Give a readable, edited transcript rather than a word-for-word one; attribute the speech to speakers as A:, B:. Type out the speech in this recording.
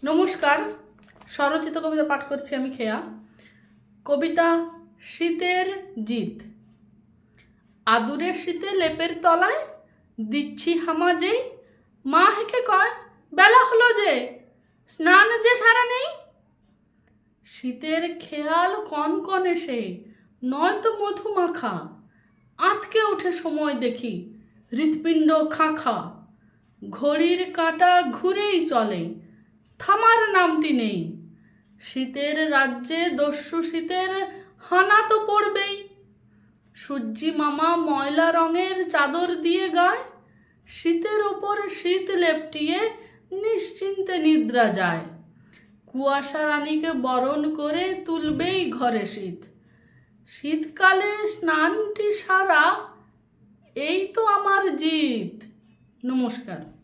A: নমস্কার, স্বরচিত কবিতা পাঠ করছি আমি খেয়া। কবিতা শীতের জিত। আদুরের শীতে লেপের তলায় দিচ্ছি হামা যেই, মা হেঁকে কয় বেলা হলো যে, স্নান যে সারা নেই। শীতের খেয়াল কনকনে সে, নয়তো মধু মাখা, আঁতকে ওঠে সময় দেখি হৃৎপিণ্ড খাঁখা। ঘড়ির কাঁটা ঘুরেই চলে, থামার নামটি নেই। শীতের রাজ্যে দস্যু শীতের হানা তো পড়বেই। সূর্যি মামা ময়লা রঙের চাদর দিয়ে গায়, শীতের ওপর শীত লেপটিয়ে নিশ্চিন্তে নিদ্রা যায়। কুয়াশা রানীকে বরণ করে তুলবেই ঘরে শীত। শীতকালে স্নানটি সারা, এই তো আমার জিত। নমস্কার।